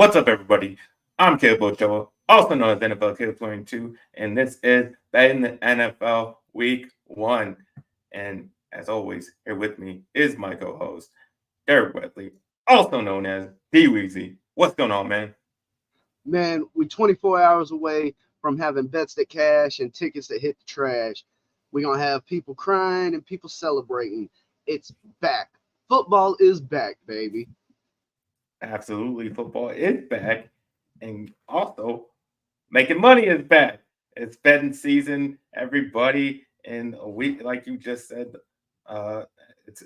What's up, everybody? I'm Caleb also known as NFL Caleb 22, and this is Betting the NFL Week 1. And as always, here with me is my co-host, Derek Wetley, also known as DWeezy. What's going on, man? Man, we're 24 hours away from having bets that cash and tickets that hit the trash. We're going to have people crying and people celebrating. It's back. Football is back, baby. Absolutely, football is back, and also making money is back. It's betting season, everybody, in a week, like you just said. Uh, it's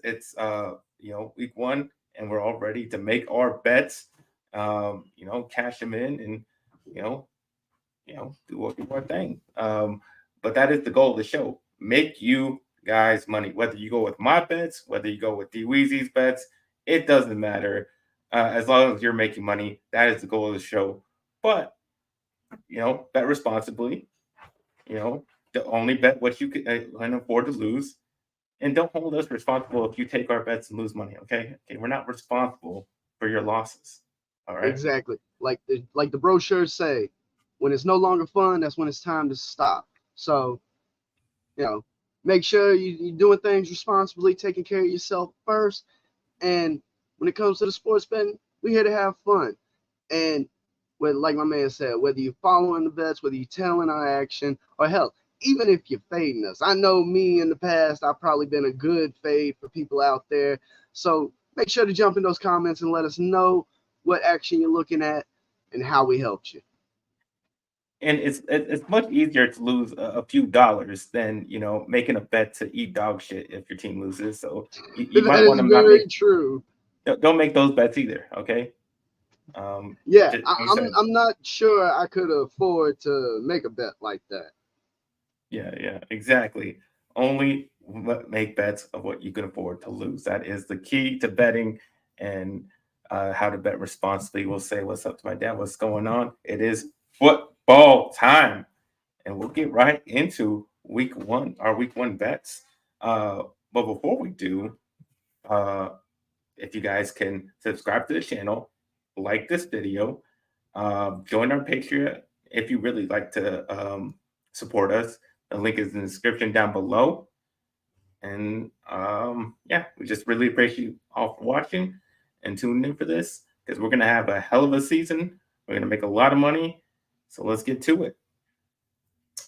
week 1, and we're all ready to make our bets. Cash them in, and you know do our thing. But that is the goal of the show: make you guys money. Whether you go with my bets, whether you go with DWeezy's bets, it doesn't matter. As long as you're making money, that is the goal of the show. But bet responsibly. You know, to only bet what you can afford to lose, and don't hold us responsible if you take our bets and lose money. Okay, we're not responsible for your losses. All right. Exactly. Like the brochures say, when it's no longer fun, that's when it's time to stop. So, you know, make sure you're doing things responsibly, taking care of yourself first. And when it comes to the sports betting, we're here to have fun. And like my man said, whether you're following the bets, whether you're telling our action, or hell, even if you're fading us. I know me in the past, I've probably been a good fade for people out there. So make sure to jump in those comments and let us know what action you're looking at and how we helped you. And it's much easier to lose a few dollars than making a bet to eat dog shit if your team loses. So you That might want is to not very make true. don't make those bets either. Okay. Yeah, Just, I, you I'm said I'm not sure I could afford to make a bet like that. yeah, exactly. Only make bets of what you can afford to lose. That is the key to betting, and how to bet responsibly. We'll say what's up to my dad. What's going on? It is football time, and we'll get right into week 1, our week 1 bets. But before we do, uh, if you guys can subscribe to the channel, like this video, join our Patreon if you really like to support us. The link is in the description down below. And yeah, we just really appreciate you all for watching and tuning in for this, because we're going to have a hell of a season. We're going to make a lot of money. So let's get to it.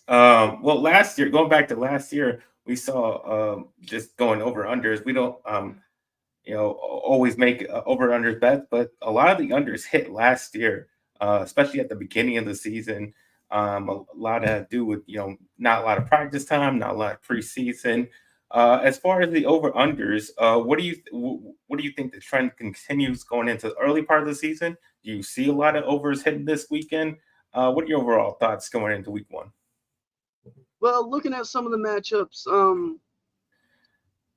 Well, last year, going back to last year, we saw just going over unders. We don't always make over unders bets, but a lot of the unders hit last year, especially at the beginning of the season. A lot to do with not a lot of practice time, not a lot of preseason. As far as the over unders, what do you think the trend continues going into the early part of the season? Do you see a lot of overs hitting this weekend? What are your overall thoughts going into week 1? Well, looking at some of the matchups,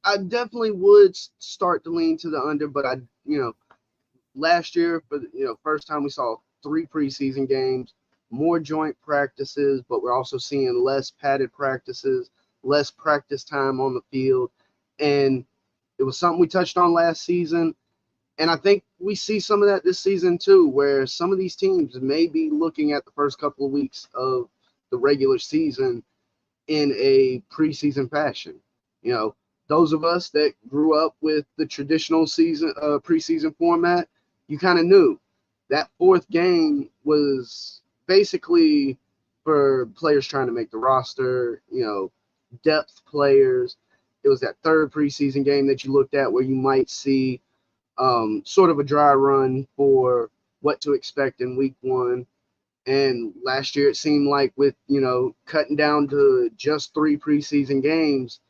I definitely would start to lean to the under, but last year for first time we saw 3 preseason games, more joint practices, but we're also seeing less padded practices, less practice time on the field, and it was something we touched on last season, and I think we see some of that this season too, where some of these teams may be looking at the first couple of weeks of the regular season in a preseason fashion. You know, those of us that grew up with the traditional season preseason format, you kind of knew that fourth game was basically for players trying to make the roster, depth players. It was that third preseason game that you looked at where you might see sort of a dry run for what to expect in week 1. And last year, it seemed like with, cutting down to just 3 preseason games,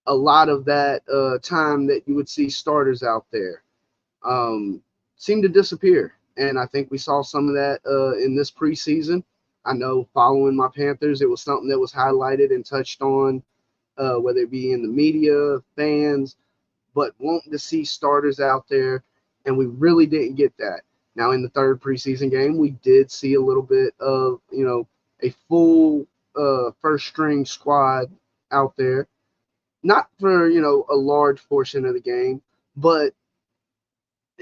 a lot of that time that you would see starters out there um, seemed to disappear. And I think we saw some of that in this preseason. I know following my Panthers, it was something that was highlighted and touched on, whether it be in the media, fans, but wanting to see starters out there. And we really didn't get that. Now, in the third preseason game, we did see a little bit of, a full first string squad out there. Not for, a large portion of the game, but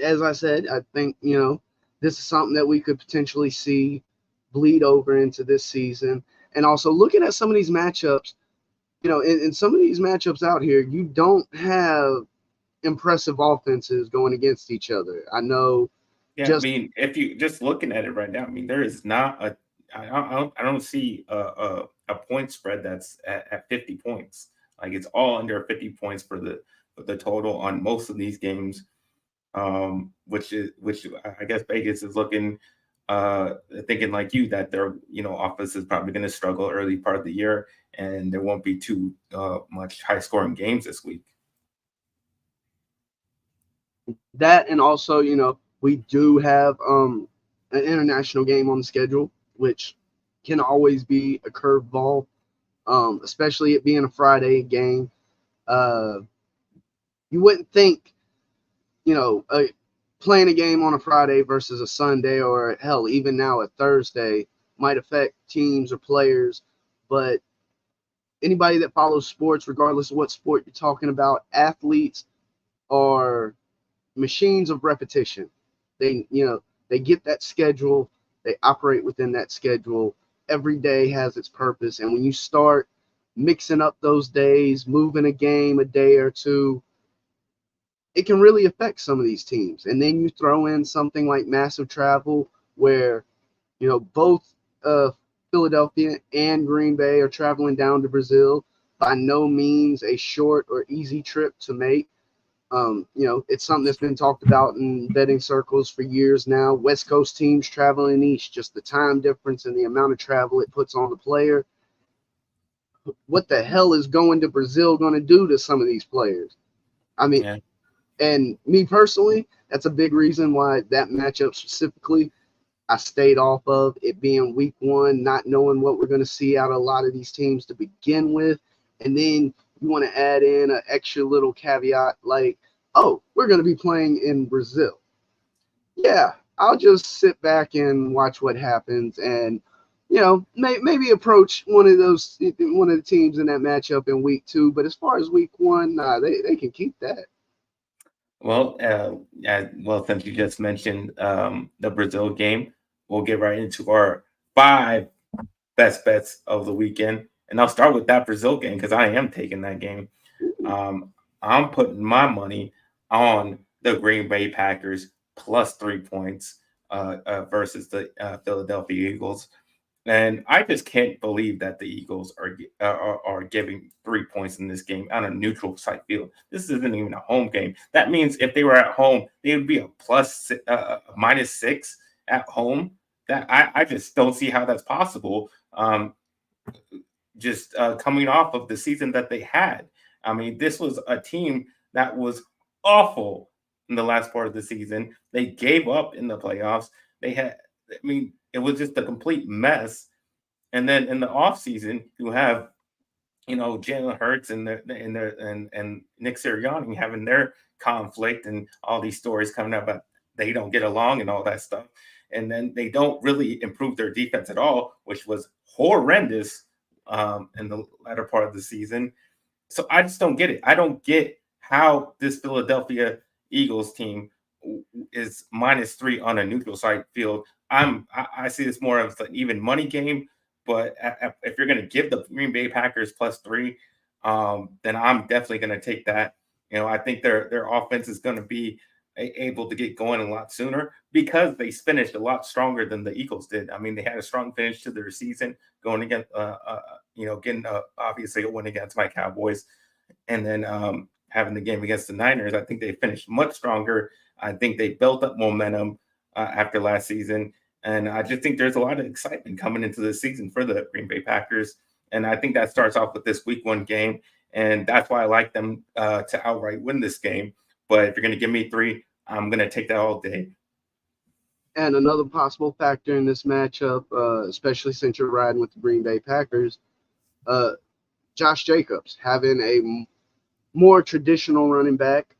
as I said, I think, this is something that we could potentially see bleed over into this season. And also looking at some of these matchups, in some of these matchups out here, you don't have impressive offenses going against each other. I know Yeah, I just mean, if you just looking at it right now, I mean, there is not a I don't see a point spread that's at 50 points. Like it's all under 50 points for the total on most of these games. Which I guess Vegas is looking thinking like you that their offense is probably going to struggle early part of the year, and there won't be too much high scoring games this week. that, and also, we do have an international game on the schedule, which can always be a curveball, especially it being a Friday game. Uh, you wouldn't think, you know, uh, playing a game on a Friday versus a Sunday, or hell, even now a Thursday, might affect teams or players. But anybody that follows sports, regardless of what sport you're talking about, athletes are machines of repetition. They get that schedule, they operate within that schedule. Every day has its purpose, and when you start mixing up those days, moving a game a day or two, it can really affect some of these teams. And then you throw in something like massive travel, where both Philadelphia and Green Bay are traveling down to Brazil. By no means a short or easy trip to make. It's something that's been talked about in betting circles for years now. West Coast teams traveling east, just the time difference and the amount of travel it puts on the player. What the hell is going to Brazil going to do to some of these players? I mean, Yeah. and me personally, that's a big reason why that matchup specifically I stayed off of, it being week one, not knowing what we're going to see out of a lot of these teams to begin with. And then you want to add in an extra little caveat like, oh, we're going to be playing in Brazil. Yeah, I'll just sit back and watch what happens, and maybe approach one of the teams in that matchup in week two. But as far as week one, nah, they can keep that. Well, since you just mentioned the Brazil game, we'll get right into our five best bets of the weekend, and I'll start with that Brazil game because I am taking that game. Um, I'm putting my money on the Green Bay Packers plus 3 points versus the Philadelphia Eagles. And I just can't believe that the Eagles are giving 3 points in this game on a neutral site field. This isn't even a home game. That means if they were at home, they would be a -6 at home. That I just don't see how that's possible. Just coming off of the season that they had. I mean, this was a team that was awful in the last part of the season. They gave up in the playoffs. I mean, it was just a complete mess. And then in the offseason, you have, Jalen Hurts and Nick Sirianni having their conflict and all these stories coming up about they don't get along and all that stuff. And then they don't really improve their defense at all, which was horrendous in the latter part of the season. So I just don't get it. I don't get how this Philadelphia Eagles team is -3 on a neutral site field. I see this more as an even money game, but if you're going to give the Green Bay Packers +3, then I'm definitely going to take that. I think their offense is going to be able to get going a lot sooner because they finished a lot stronger than the Eagles did. I mean, they had a strong finish to their season going against, getting obviously a win against my Cowboys, and then having the game against the Niners. I think they finished much stronger. I think they built up momentum after last season, and I just think there's a lot of excitement coming into the season for the Green Bay Packers. And I think that starts off with this week one game, and that's why I like them to outright win this game. But if you're going to give me 3, I'm going to take that all day. And another possible factor in this matchup, especially since you're riding with the Green Bay Packers, uh, Josh Jacobs having a more traditional running back,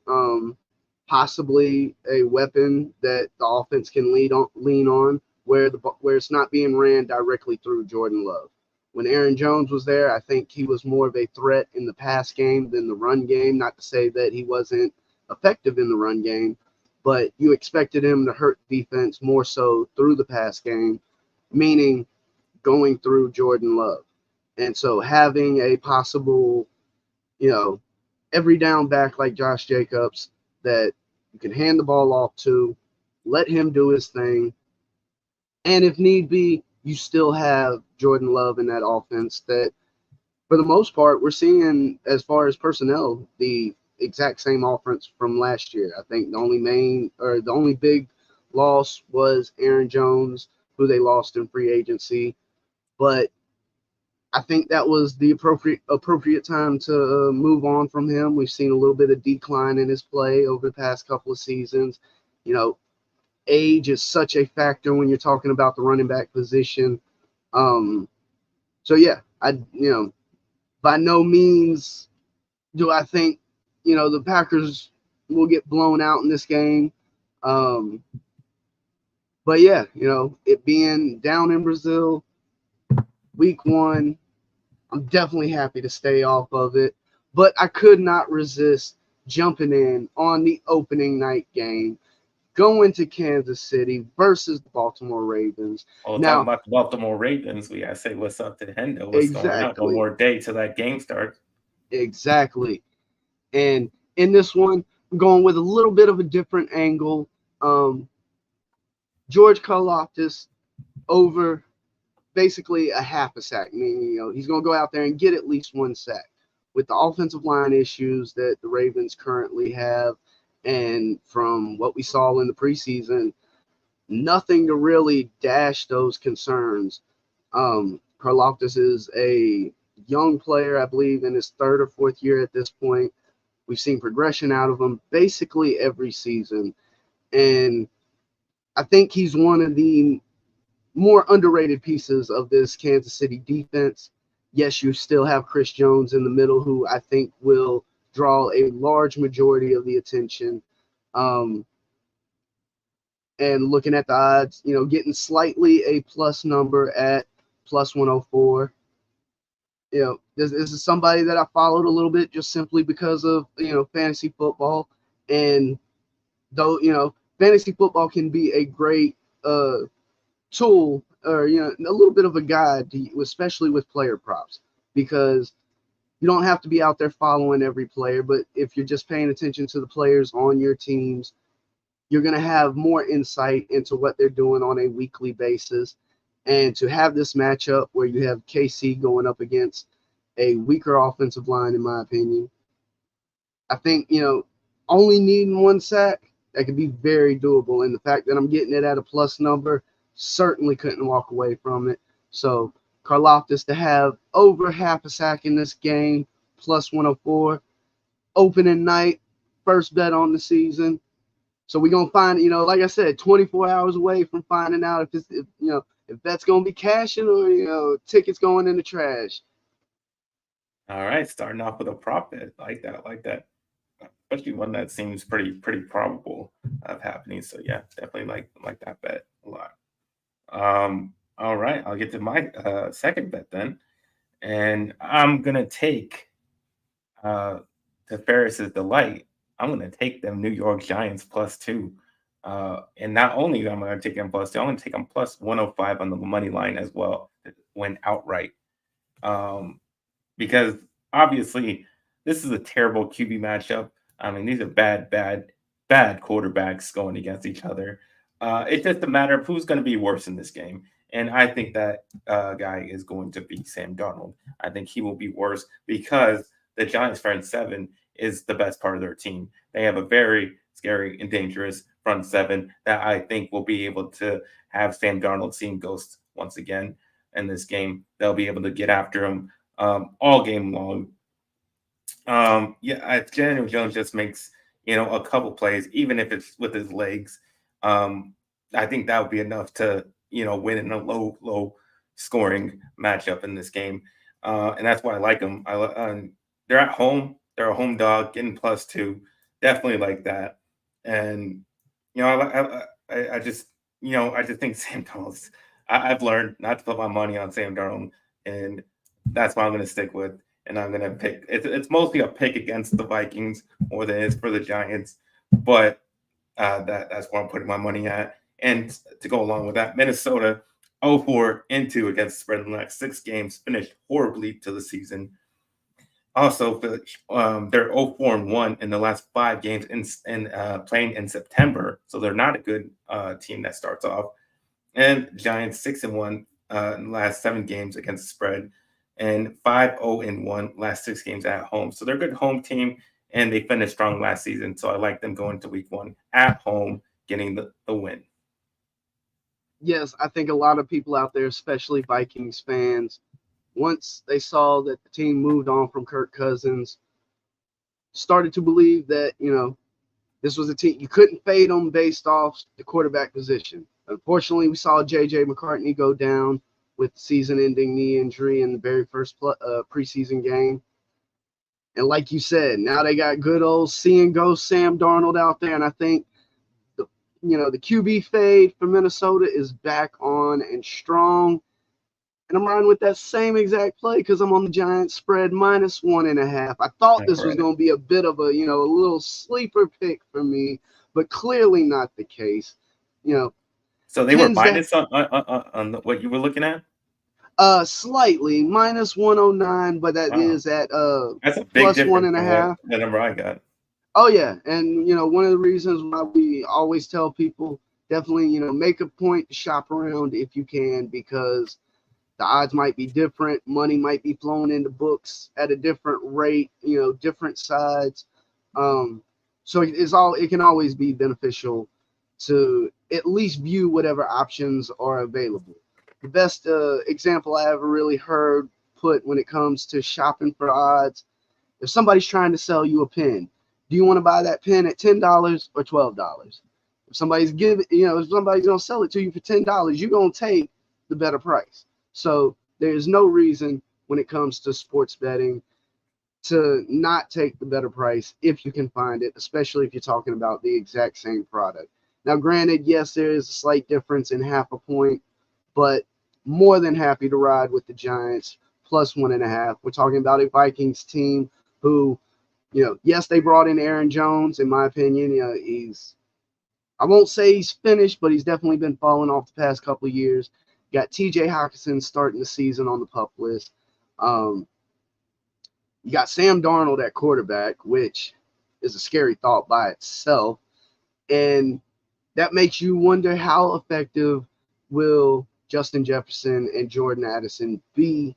possibly a weapon that the offense can lean on, where it's not being ran directly through Jordan Love. When Aaron Jones was there, I think he was more of a threat in the pass game than the run game. Not to say that he wasn't effective in the run game, but you expected him to hurt defense more so through the pass game, meaning going through Jordan Love. And so having a possible, you know, every down back like Josh Jacobs that you can hand the ball off to, let him do his thing. And if need be, you still have Jordan Love in that offense that, for the most part, we're seeing as far as personnel, the exact same offense from last year. I think the only big loss was Aaron Jones, who they lost in free agency. But I think that was the appropriate time to move on from him. We've seen a little bit of decline in his play over the past couple of seasons. You know, age is such a factor when you're talking about the running back position. So yeah, by no means do I think the Packers will get blown out in this game. But yeah, it being down in Brazil, week 1, I'm definitely happy to stay off of it. But I could not resist jumping in on the opening night game, going to Kansas City versus the Baltimore Ravens. Well, talking Now, about the Baltimore Ravens, we gotta say what's up to Hendo. What's going on? One exactly, more day till that game starts. exactly. And in this one, I'm going with a little bit of a different angle. George Karlaftis over basically a half a sack, meaning he's going to go out there and get at least one sack. With the offensive line issues that the Ravens currently have, and from what we saw in the preseason, nothing to really dash those concerns. Karlaftis is a young player, I believe, in his 3rd or 4th year at this point. We've seen progression out of him basically every season. And I think he's one of the more underrated pieces of this Kansas City defense. Yes, you still have Chris Jones in the middle, who I think will draw a large majority of the attention. And looking at the odds, getting slightly a plus number at plus 104. This is somebody that I followed a little bit just simply because of, fantasy football. And though, fantasy football can be a great tool, or, a little bit of a guide, especially with player props, because you don't have to be out there following every player. But if you're just paying attention to the players on your teams, you're going to have more insight into what they're doing on a weekly basis. And to have this matchup where you have KC going up against a weaker offensive line, in my opinion, I think, only needing one sack, that could be very doable. And the fact that I'm getting it at a plus number, certainly couldn't walk away from it. So Karlaftis to have over half a sack in this game, plus 104, opening night, first bet on the season. So we're going to find, like I said, 24 hours away from finding out if that's going to be cashing or, tickets going in the trash. All right, starting off with a prop bet. Like that. Especially one that seems pretty probable of happening. So yeah, definitely like that bet a lot. All right, I'll get to my second bet then. And I'm gonna take to Ferris's delight, I'm going to take them New York Giants +2. And not only am I going to take them +2, I'm going to take them plus 105 on the money line as well to win outright. Because obviously, this is a terrible QB matchup. I mean, these are bad quarterbacks going against each other. It's just a matter of who's going to be worse in this game. And I think that guy is going to be Sam Darnold. I think he will be worse because the Giants front 7 is the best part of their team. They have a very scary and dangerous front 7 that I think will be able to have Sam Darnold seeing ghosts once again in this game. They'll be able to get after him all game long. Daniel Jones just makes a couple plays, even if it's with his legs. I think that would be enough to win in a low scoring matchup in this game, and that's why I like them. They're at home. They're a home dog, getting +2. Definitely like that. And I just think Sam Darnold. I've learned not to put my money on Sam Darnold, and that's what I'm going to stick with. And I'm going to pick. It's mostly a pick against the Vikings more than it is for the Giants, but That's where I'm putting my money at. And to go along with that, Minnesota 0-4-2 against the spread in the next 6 games, finished horribly to the season. Also, they're 0-4-1 in the last 5 games in playing in September, so they're not a good team that starts off. And Giants 6-1 in the last 7 games against the spread, and 5-0-1 last 6 games at home. So they're a good home team, and they finished strong last season. So I like them going to week 1 at home, getting the win. Yes, I think a lot of people out there, especially Vikings fans, once they saw that the team moved on from Kirk Cousins, started to believe that, this was a team you couldn't fade them based off the quarterback position. Unfortunately, we saw J.J. McCartney go down with season-ending knee injury in the very first preseason game. And like you said, now they got good old see and go Sam Darnold out there, and I think the QB fade for Minnesota is back on and strong. And I'm riding with that same exact play because I'm on the Giants spread -1.5. I thought this was Right. going to be a bit of a little sleeper pick for me, but clearly not the case. You know, So they were tends to minus on what you were looking at. slightly -109, but that Wow, is at that's a big plus one difference and a from what half. the number I got. Oh yeah, and one of the reasons why we always tell people definitely make a point to shop around if you can, because the odds might be different, money might be flowing into books at a different rate, different sides. Um, so it can always be beneficial to at least view whatever options are available. The best example I ever really heard put when it comes to shopping for odds: if somebody's trying to sell you a pen, do you want to buy that pen at $10 or $12? If somebody's gonna sell it to you for $10, you're gonna take the better price. So there's no reason when it comes to sports betting to not take the better price if you can find it, especially if you're talking about the exact same product. Now, granted, yes, there is a slight difference in half a point, but more than happy to ride with the Giants +1.5. We're talking about a Vikings team who, yes, they brought in Aaron Jones. In my opinion, I won't say he's finished, but he's definitely been falling off the past couple of years. Got T.J. Hockenson starting the season on the PUP list. Um, you got Sam Darnold at quarterback, which is a scary thought by itself. And that makes you wonder how effective will Justin Jefferson and Jordan Addison be,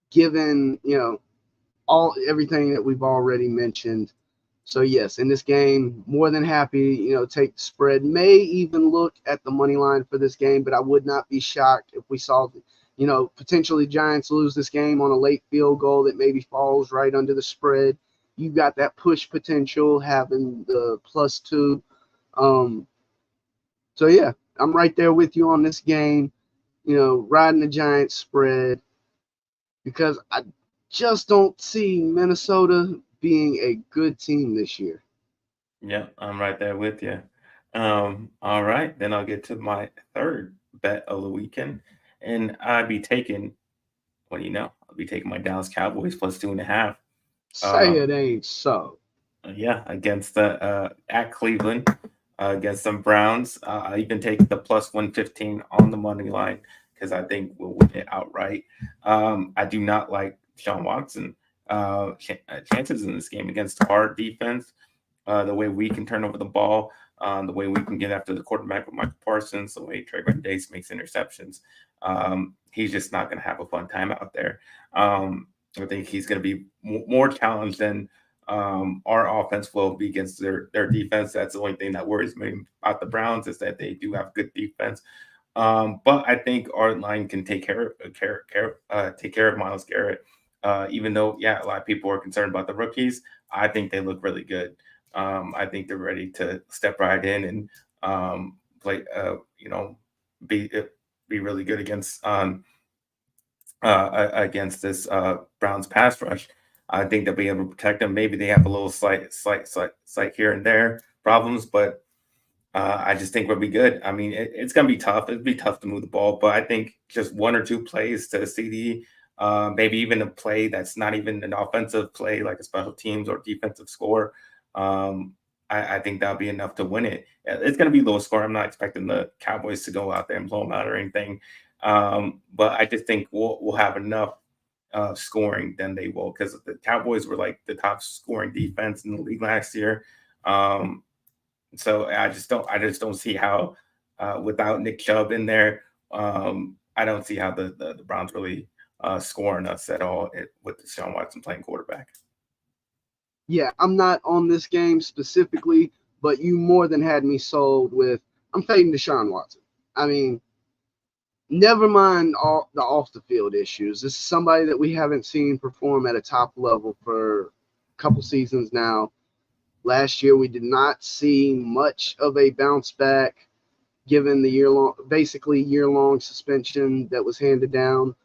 given, everything that we've already mentioned. So yes, in this game, more than happy, take the spread. May even look at the money line for this game, but I would not be shocked if we saw, potentially Giants lose this game on a late field goal that maybe falls right under the spread. You've got that push potential having the +2. Um, so yeah, I'm right there with you on this game. Riding the Giants spread because I just don't see Minnesota being a good team this year. Yeah, I'm right there with you. All right, then I'll get to my third bet of the weekend, and I'd be taking. What do you know? I'll be taking my Dallas Cowboys +2.5. Say Um, it ain't so. yeah, against the at Cleveland, against some Browns. I even take the +115 on the money line because I think we'll win it outright. I do not like Sean Watson chances in this game against our defense. The way we can turn over the ball, the way we can get after the quarterback with Michael Parsons, the way Trey Dace makes interceptions. He's just not going to have a fun time out there. I think he's going to be more challenged than our offense will be against their defense. That's the only thing that worries me about the Browns, is that they do have good defense. But I think our line can take care of Myles Garrett. Even though, yeah, a lot of people are concerned about the rookies, I think they look really good. I think they're ready to step right in and play. Be be really good against this Browns pass rush. I think they'll be able to protect them. Maybe they have a little slight here and there problems, but I just think we'll be good. I mean, it's going to be tough. It'd be tough to move the ball, but I think just 1 or 2 plays to CD, maybe even a play that's not even an offensive play, like a special teams or defensive score. Um, I think that'll be enough to win it. It's going to be low score. I'm not expecting the Cowboys to go out there and blow them out or anything. But I just think we'll have enough scoring than they will, because the Cowboys were like the top scoring defense in the league last year. So I just don't see how without Nick Chubb in there, I don't see how the Browns really scoring us at all with Deshaun Watson playing quarterback. Yeah, I'm not on this game specifically, but you more than had me sold with I'm fading Deshaun Watson. I mean, never mind all the off the field issues. This is somebody that we haven't seen perform at a top level for a couple seasons now. Last year, we did not see much of a bounce back given the basically year-long suspension that was handed down.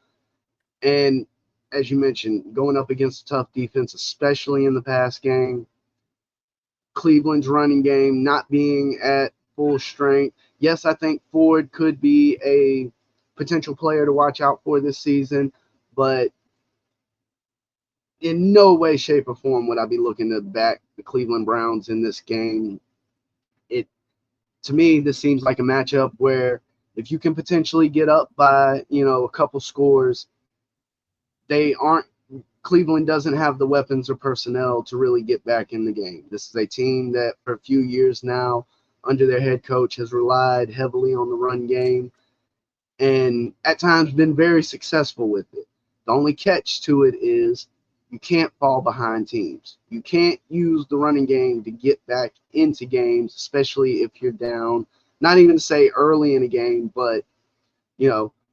And as you mentioned, going up against a tough defense, especially in the pass game, Cleveland's running game not being at full strength. Yes, I think Ford could be a potential player to watch out for this season, but in no way, shape, or form would I be looking to back the Cleveland Browns in this game. To me, this seems like a matchup where if you can potentially get up by, a couple scores, Cleveland doesn't have the weapons or personnel to really get back in the game. This is a team that for a few years now, under their head coach, has relied heavily on the run game and at times been very successful with it. The only catch to it is you can't fall behind teams. You can't use the running game to get back into games, especially if you're down, not even to say early in a game, but,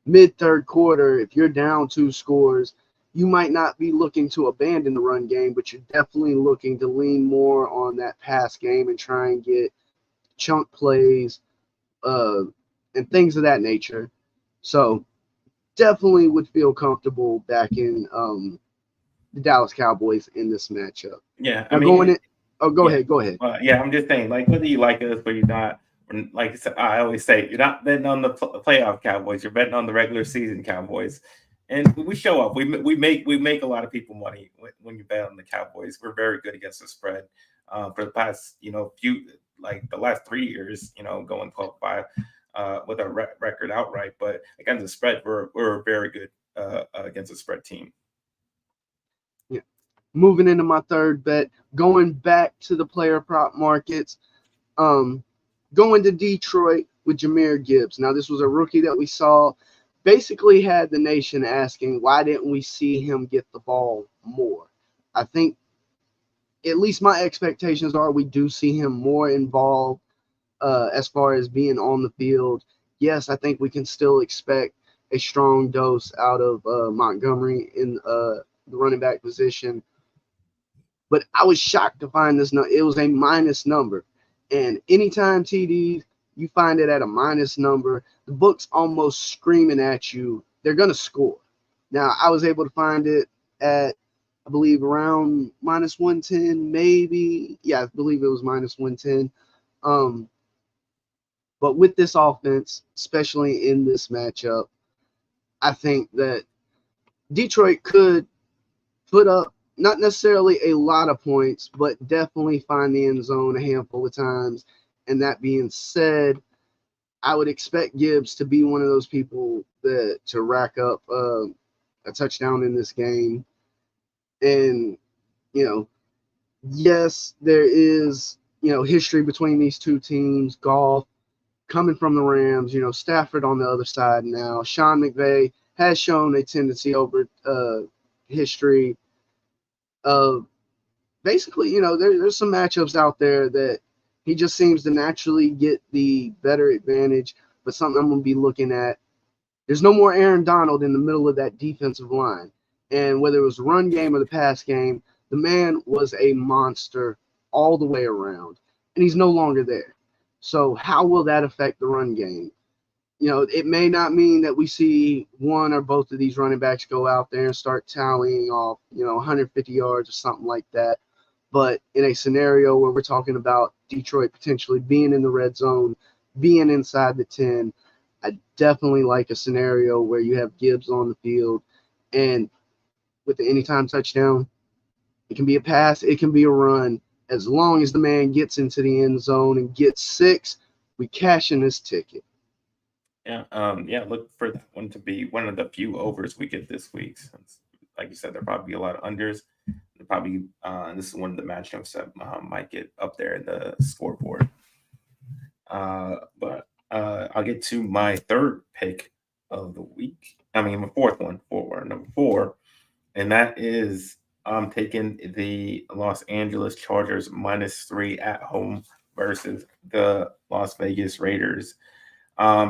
mid-third quarter, if you're down 2 scores, you might not be looking to abandon the run game, but you're definitely looking to lean more on that pass game and try and get chunk plays and things of that nature. So definitely would feel comfortable backing the Dallas Cowboys in this matchup. Yeah, I Now mean, going in, go yeah, ahead, go ahead. yeah. I'm just saying, like, whether you like us or you're not, like I always say, you're not betting on the playoff Cowboys. You're betting on the regular season Cowboys, and we show up. We make a lot of people money when you bet on the Cowboys. We're very good against the spread. For the past, few, like the last 3 years, going 12-5 with our record outright. But against the spread, we're very good against the spread team. Yeah. Moving into my third bet, going back to the player prop markets, going to Detroit with Jahmyr Gibbs. Now, this was a rookie that we saw basically had the nation asking, why didn't we see him get the ball more? I think at least my expectations are we do see him more involved as far as being on the field. Yes, I think we can still expect a strong dose out of Montgomery in the running back position. But I was shocked to find this. It was a minus number. And anytime TD, you find it at a minus number, the book's almost screaming at you, they're going to score. Now, I was able to find it at, I believe, around minus 110, maybe. Yeah, I believe it was minus 110. But with this offense, especially in this matchup, I think that Detroit could put up not necessarily a lot of points, but definitely find the end zone a handful of times. And that being said, I would expect Gibbs to be one of those people to rack up a touchdown in this game. And, yes, there is, history between these two teams. Goff coming from the Rams, Stafford on the other side now. Sean McVay has shown a tendency over history of basically, there's some matchups out there that he just seems to naturally get the better advantage. But something I'm going to be looking at, there's no more Aaron Donald in the middle of that defensive line. And whether it was the run game or the pass game, the man was a monster all the way around. And he's no longer there. So how will that affect the run game? It may not mean that we see one or both of these running backs go out there and start tallying off, 150 yards or something like that. But in a scenario where we're talking about Detroit potentially being in the red zone, being inside the 10, I definitely like a scenario where you have Gibbs on the field. And with the anytime touchdown, it can be a pass, it can be a run. As long as the man gets into the end zone and gets 6, we cash in his ticket. Yeah, look for that one to be one of the few overs we get this week. Since, like you said, there'll probably be a lot of unders. Probably, this is one of the matchups that might get up there in the scoreboard. But I'll get to my third pick of the week. I mean, my fourth one, number 4, and that is I'm taking the Los Angeles Chargers -3 at home versus the Las Vegas Raiders.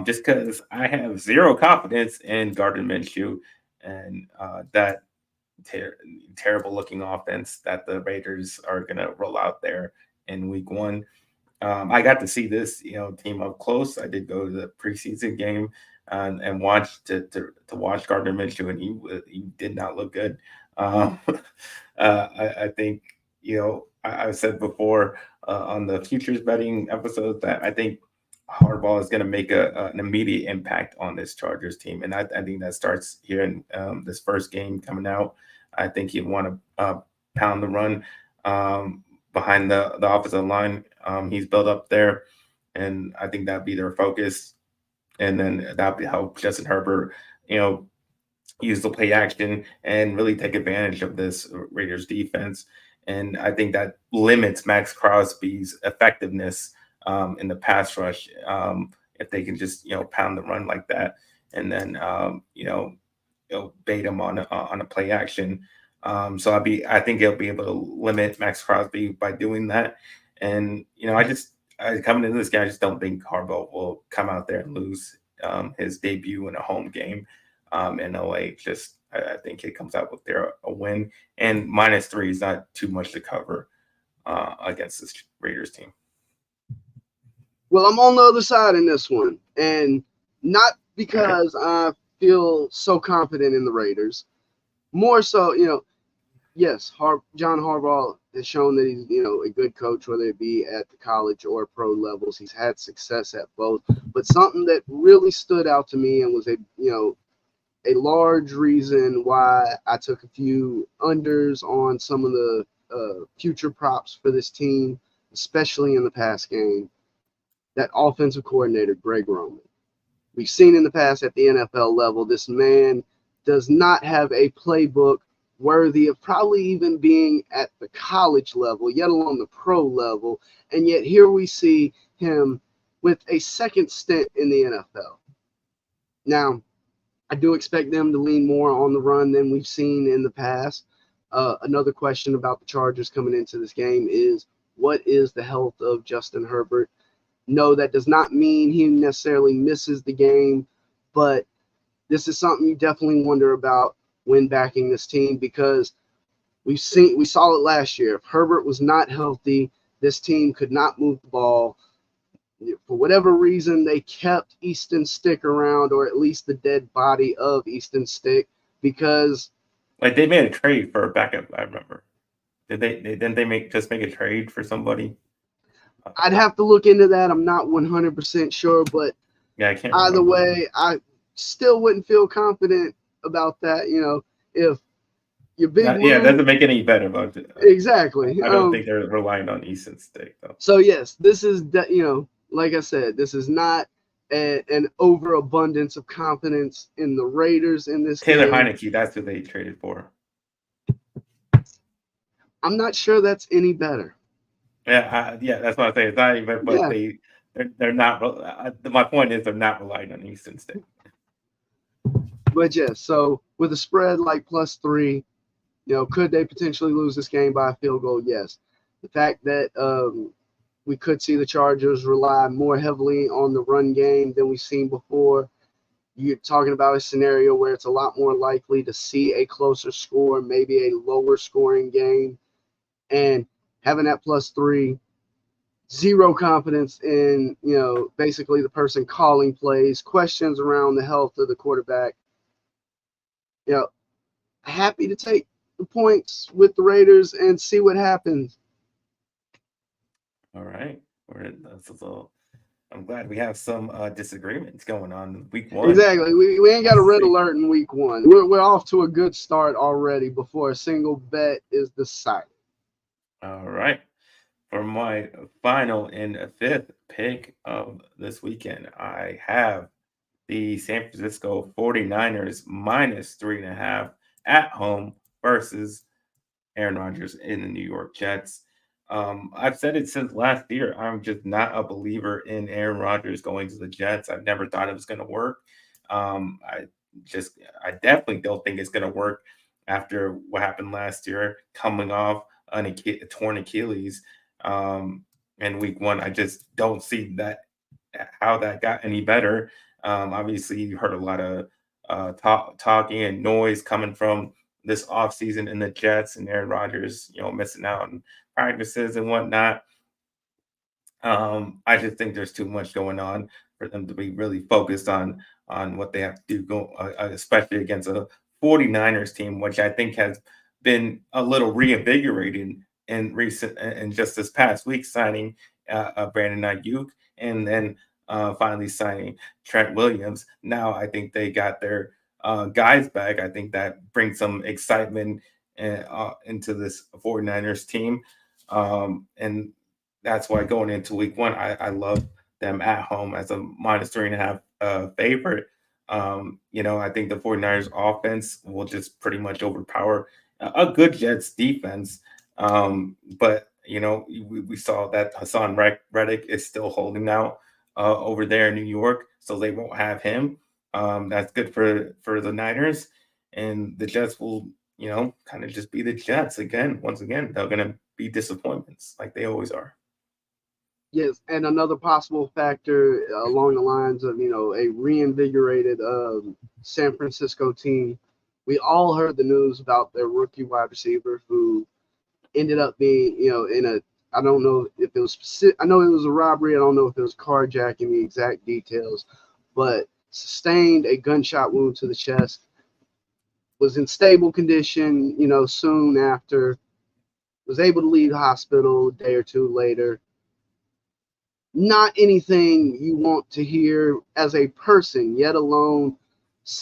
Just because I have zero confidence in Gardner Minshew and that terrible looking offense that the Raiders are going to roll out there in week 1. I got to see this, team up close. I did go to the preseason game and watch to watch Gardner Minshew, and he did not look good. I think I've said before on the futures betting episode that I think Harbaugh is going to make an immediate impact on this Chargers team, and I think that starts here in this first game coming out. I think he'd want to pound the run behind the offensive line. He's built up there, and I think that'd be their focus. And then that'd help Justin Herbert, use the play action and really take advantage of this Raiders defense. And I think that limits Max Crosby's effectiveness in the pass rush if they can just pound the run like that, and then bait him on a play action. So I think he'll be able to limit Max Crosby by doing that. And I coming into this game, I just don't think Harbaugh will come out there and lose his debut in a home game in LA. I think he comes out with a win, and -3 is not too much to cover against this Raiders team. Well, I'm on the other side in this one, and not because I feel so confident in the Raiders. More so, yes, John Harbaugh has shown that he's, a good coach, whether it be at the college or pro levels. He's had success at both. But something that really stood out to me and was a large reason why I took a few unders on some of the future props for this team, especially in the past game, that offensive coordinator, Greg Roman. We've seen in the past at the NFL level, this man does not have a playbook worthy of probably even being at the college level, yet alone the pro level. And yet here we see him with a second stint in the NFL. Now, I do expect them to lean more on the run than we've seen in the past. Another question about the Chargers coming into this game is, what is the health of Justin Herbert? No, that does not mean he necessarily misses the game, but this is something you definitely wonder about when backing this team, because we saw it last year. If Herbert was not healthy, this team could not move the ball. For whatever reason, they kept Easton Stick around, or at least the dead body of Easton Stick, because they made a trade for a backup. I remember. Didn't they make a trade for somebody? I'd have to look into that. I'm not 100% sure, but yeah, I can't. Either way, I still wouldn't feel confident about that. If your big it doesn't make it any better about it. Exactly. I don't think they're relying on Easton Stick though. So yes, this is like I said, this is not an overabundance of confidence in the Raiders in this Taylor game. Heineke, that's who they traded for. I'm not sure that's any better. Yeah, that's what I say. It's not even, but they're not. My point is, they're not relying on Easton Stick. But yes, so with a spread like +3, could they potentially lose this game by a field goal? Yes. The fact that we could see the Chargers rely more heavily on the run game than we've seen before. You're talking about a scenario where it's a lot more likely to see a closer score, maybe a lower scoring game, and having that +3, zero confidence in, basically the person calling plays, questions around the health of the quarterback. Happy to take the points with the Raiders and see what happens. All right. I'm glad we have some disagreements going on week 1. Exactly. We ain't got a red alert in week 1. We're off to a good start already before a single bet is decided. All right. For my final and fifth pick of this weekend, I have the San Francisco 49ers minus 3.5 at home versus Aaron Rodgers in the New York Jets. I've said it since last year. I'm just not a believer in Aaron Rodgers going to the Jets. I've never thought it was going to work. Um, I just, I definitely don't think it's going to work after what happened last year, coming off a torn Achilles in week one. I just don't see that how that got any better. Obviously, you heard a lot of talking and noise coming from this offseason in the Jets and Aaron Rodgers, missing out on practices and whatnot. I just think there's too much going on for them to be really focused on what they have to do, especially against a 49ers team, which I think has been a little reinvigorated in recent and just this past week, signing Brandon Ayuk and then finally signing Trent Williams. Now I think they got their guys back. I think that brings some excitement into this 49ers team. And that's why going into week one, I love them at home as a minus 3.5 favorite. I think the 49ers offense will just pretty much overpower a good Jets defense. But we saw that Hassan Reddick is still holding out over there in New York, so they won't have him. That's good for the Niners, and the Jets will, kind of just be the Jets again. Once again, they're gonna be disappointments like they always are. Yes, and another possible factor along the lines of a reinvigorated San Francisco team. We all heard the news about their rookie wide receiver who ended up being in a, I don't know if it was specific, I know it was a robbery. I don't know if it was carjacking, the exact details, but sustained a gunshot wound to the chest. Was in stable condition, soon after. Was able to leave the hospital a day or two later. Not anything you want to hear as a person, yet alone,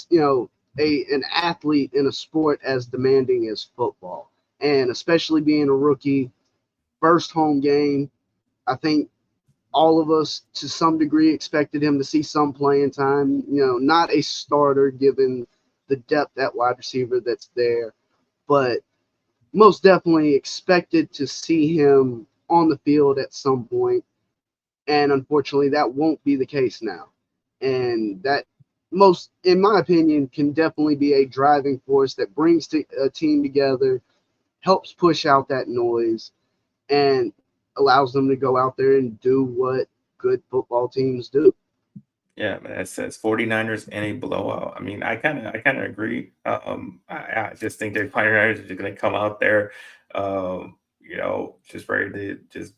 an athlete in a sport as demanding as football, and especially being a rookie, first home game. I think all of us, to some degree, expected him to see some playing time. Not a starter given the depth at wide receiver that's there, but most definitely expected to see him on the field at some point. And unfortunately, that won't be the case now. And that, most, in my opinion, can definitely be a driving force that brings a team together, helps push out that noise, and allows them to go out there and do what good football teams do. Yeah, man, it says 49ers in a blowout. I mean, I kind of agree. I just think the 49ers are just going to come out there, just ready to just,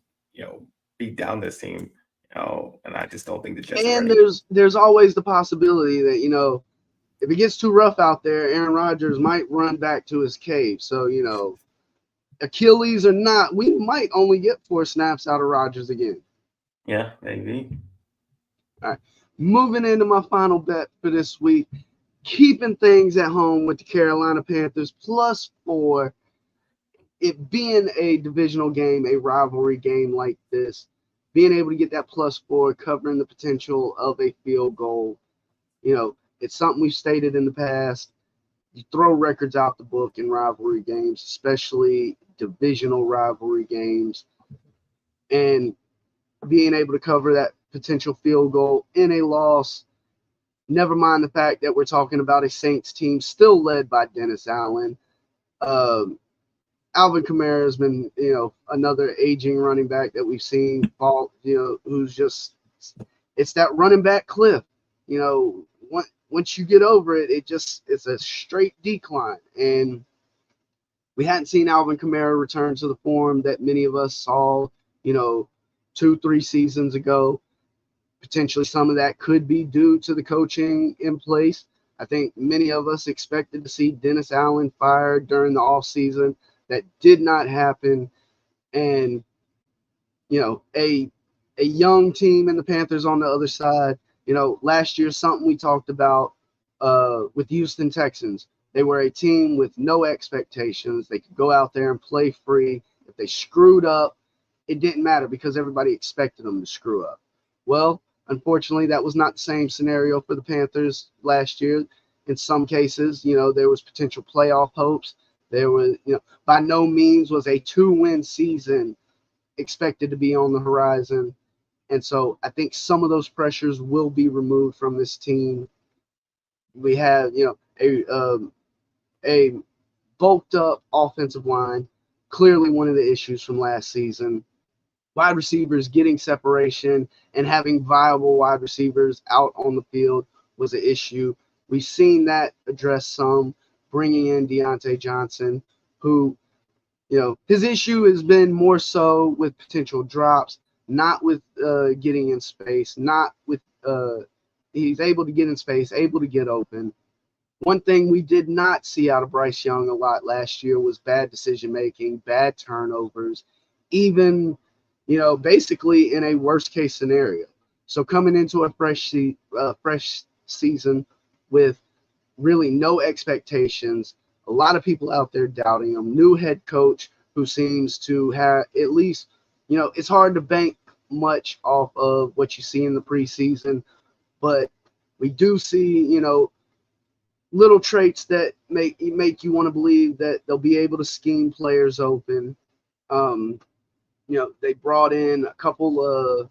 beat down this team, and I just don't think the Jets are And ready. there's always the possibility that, if it gets too rough out there, Aaron Rodgers might run back to his cave. So, Achilles or not, we might only get 4 snaps out of Rodgers again. Yeah, maybe. All right. Moving into my final bet for this week, keeping things at home with the Carolina Panthers +4. It being a divisional game, a rivalry game like this, being able to get that +4, covering the potential of a field goal, it's something we've stated in the past. You throw records out the book in rivalry games, especially divisional rivalry games, and being able to cover that potential field goal in a loss. Never mind the fact that we're talking about a Saints team still led by Dennis Allen. Um, Alvin Kamara has been, another aging running back that we've seen fall, who's just, it's that running back cliff. Once you get over it, it's a straight decline. And we hadn't seen Alvin Kamara return to the form that many of us saw, 2-3 seasons ago. Potentially some of that could be due to the coaching in place. I think many of us expected to see Dennis Allen fired during the offseason. That did not happen. And, a young team in the Panthers on the other side. Last year, something we talked about with Houston Texans. They were a team with no expectations. They could go out there and play free. If they screwed up, it didn't matter because everybody expected them to screw up. Well, unfortunately, that was not the same scenario for the Panthers last year. In some cases, there was potential playoff hopes. There was, by no means was a 2-win season expected to be on the horizon. And so I think some of those pressures will be removed from this team. We have, a bulked up offensive line, clearly one of the issues from last season. Wide receivers getting separation and having viable wide receivers out on the field was an issue. We've seen that addressed some, bringing in Deontay Johnson, who, his issue has been more so with potential drops, not with getting in space, not with he's able to get in space, able to get open. One thing we did not see out of Bryce Young a lot last year was bad decision making, bad turnovers, even, basically in a worst case scenario. So coming into a fresh season with really no expectations, a lot of people out there doubting him, new head coach who seems to have at least, it's hard to bank much off of what you see in the preseason, but we do see, little traits that make you want to believe that they'll be able to scheme players open. They brought in a couple of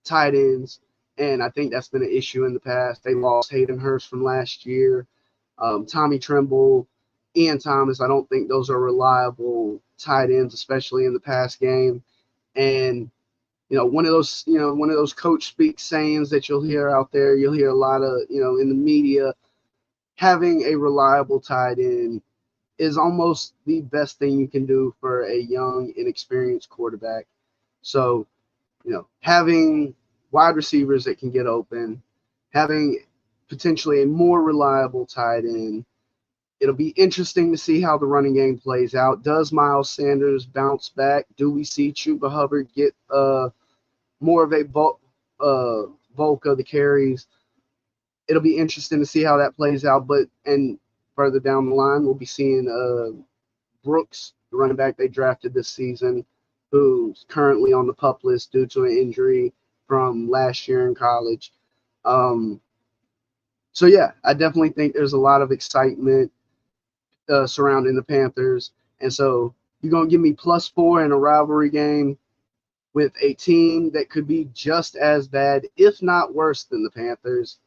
tight ends, and I think that's been an issue in the past. They lost Hayden Hurst from last year, Tommy Tremble, Ian Thomas. I don't think those are reliable tight ends, especially in the pass game. And one of those coach speak sayings that you'll hear out there. You'll hear a lot of in the media. Having a reliable tight end is almost the best thing you can do for a young, inexperienced quarterback. So, having wide receivers that can get open, having potentially a more reliable tight end. It'll be interesting to see how the running game plays out. Does Miles Sanders bounce back? Do we see Chuba Hubbard get more of a bulk of the carries? It'll be interesting to see how that plays out. And further down the line, we'll be seeing Brooks, the running back they drafted this season, who's currently on the PUP list due to an injury from last year in college. So, yeah, I definitely think there's a lot of excitement surrounding the Panthers. And so you're going to give me +4 in a rivalry game with a team that could be just as bad, if not worse than the Panthers.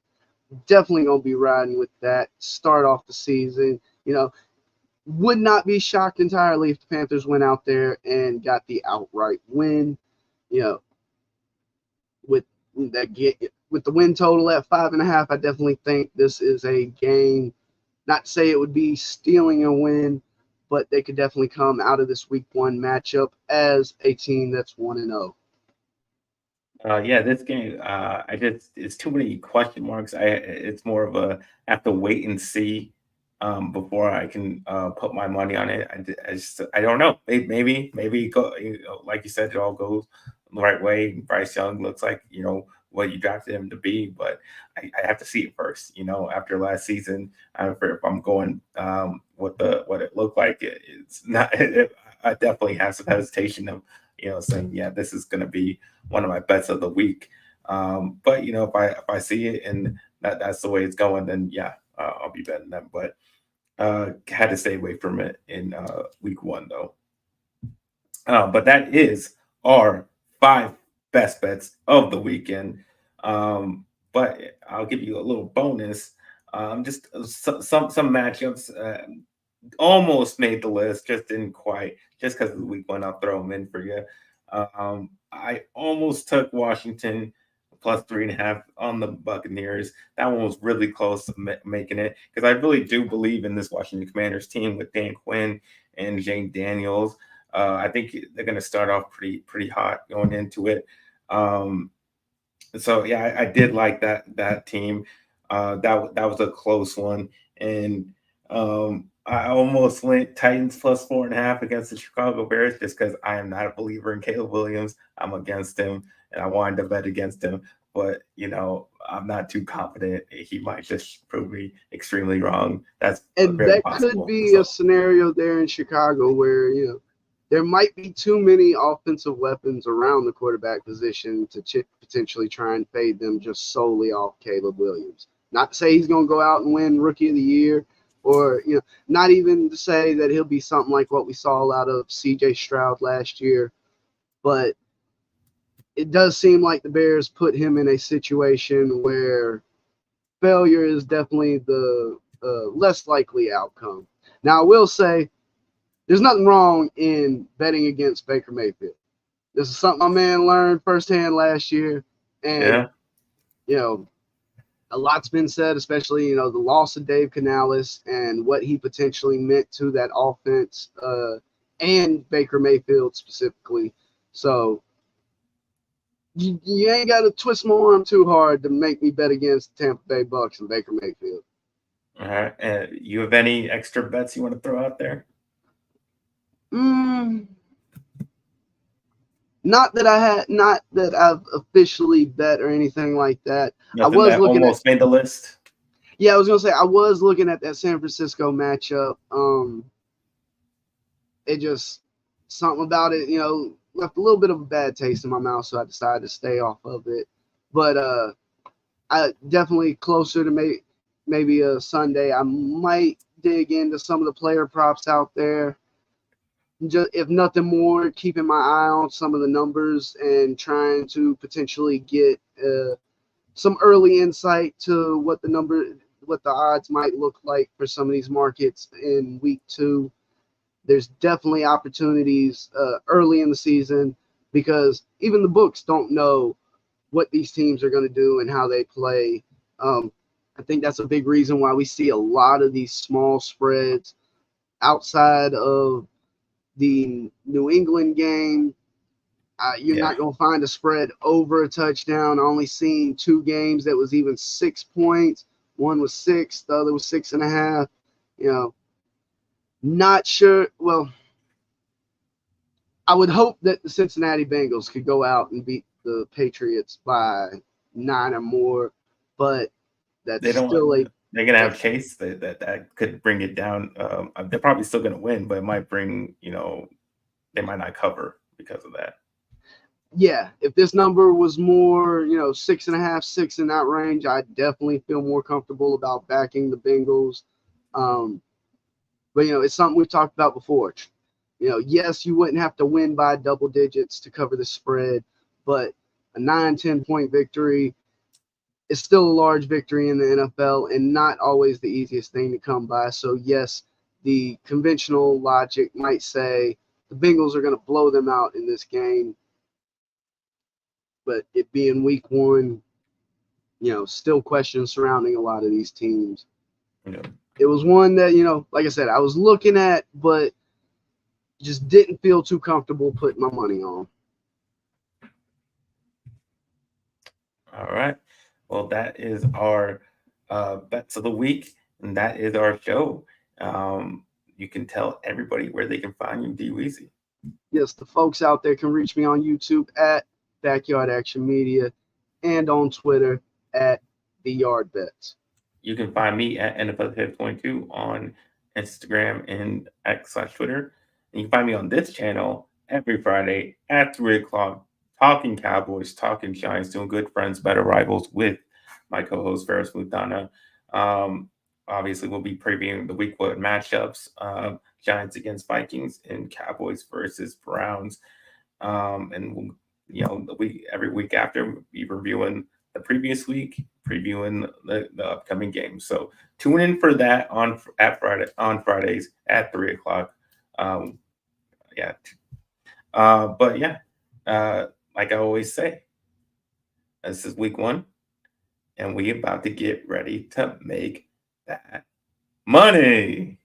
Definitely going to be riding with that. Start off the season. Would not be shocked entirely if the Panthers went out there and got the outright win. With the win total at 5.5, I definitely think this is a game. Not to say it would be stealing a win, but they could definitely come out of this week 1 matchup as a team that's 1-0. Yeah, this game, it's too many question marks. It's more of a have to wait and see before I can put my money on it. I don't know. Maybe go, like you said, it all goes the right way. Bryce Young looks like what you drafted him to be, but I have to see it first. After last season, if I'm going what it looked like, it's not. I definitely have some hesitation of saying, yeah, this is going to be one of my bets of the week. But if I see it and that's the way it's going, then yeah, I'll be betting them. But had to stay away from it in week 1 though. But that is our 5 best bets of the weekend. But I'll give you a little bonus. Just some matchups almost made the list, just didn't quite. Just because of the week 1, I'll throw them in for you. I almost took Washington +3.5 on the Buccaneers. That one was really close to making it because I really do believe in this Washington Commanders team with Dan Quinn and Jane Daniels. I think they're going to start off pretty hot going into it. So yeah, I did like that team. That was a close one, and I almost went Titans +4.5 against the Chicago Bears just because I am not a believer in Caleb Williams. I'm against him, and I wanted to bet against him. But I'm not too confident. He might just prove me extremely wrong. That's and very that possible. could be a scenario there in Chicago where there might be too many offensive weapons around the quarterback position to potentially try and fade them just solely off Caleb Williams. Not to say he's going to go out and win Rookie of the Year, or not even to say that he'll be something like what we saw out of C.J. Stroud last year, but it does seem like the Bears put him in a situation where failure is definitely the less likely outcome. Now, I will say there's nothing wrong in betting against Baker Mayfield. This is something my man learned firsthand last year. And, a lot's been said, especially, the loss of Dave Canales and what he potentially meant to that offense and Baker Mayfield specifically. So you ain't got to twist my arm too hard to make me bet against Tampa Bay Bucks and Baker Mayfield. All right. You have any extra bets you want to throw out there? Not that I've officially bet or anything like that. Nothing I was that looking almost made the list. Yeah, I was gonna say I was looking at that San Francisco matchup. It just something about it, left a little bit of a bad taste in my mouth, so I decided to stay off of it. But I definitely closer to maybe a Sunday, I might dig into some of the player props out there. Just, if nothing more, keeping my eye on some of the numbers and trying to potentially get some early insight to what the odds might look like for some of these markets in week 2. There's definitely opportunities early in the season because even the books don't know what these teams are going to do and how they play. I think that's a big reason why we see a lot of these small spreads outside of the New England game. You're not going to find a spread over a touchdown. I only seen 2 games that was even 6 points. One was 6, the other was 6.5. Not sure. Well, I would hope that the Cincinnati Bengals could go out and beat the Patriots by 9 or more, but that's they're going to have Chase that could bring it down. They're probably still going to win, but it might bring, they might not cover because of that. Yeah, if this number was more, 6.5, 6 in that range, I definitely feel more comfortable about backing the Bengals. But, it's something we've talked about before. Yes, you wouldn't have to win by double digits to cover the spread, but a 9-10 point victory is still a large victory in the NFL and not always the easiest thing to come by. So, yes, the conventional logic might say the Bengals are going to blow them out in this game. But it being week 1, still questions surrounding a lot of these teams. It was one that, like I said, I was looking at, but just didn't feel too comfortable putting my money on. All right. Well, that is our bets of the week, and that is our show. You can tell everybody where they can find you, DWeezy. Yes, the folks out there can reach me on YouTube at Backyard Action Media and on Twitter at The Yard Bets. You can find me at NFL22 on Instagram and X/Twitter. And you can find me on this channel every Friday at 3 o'clock, talking Cowboys, talking Giants, doing good friends, better rivals with my co-host Ferris Mutana. Obviously, we'll be previewing the week 1 matchups, Giants against Vikings and Cowboys versus Browns. And every week after, we'll be reviewing the previous week, previewing the upcoming games. So tune in for that on Fridays at 3 o'clock. Like I always say, this is week 1, and we about to get ready to make that money.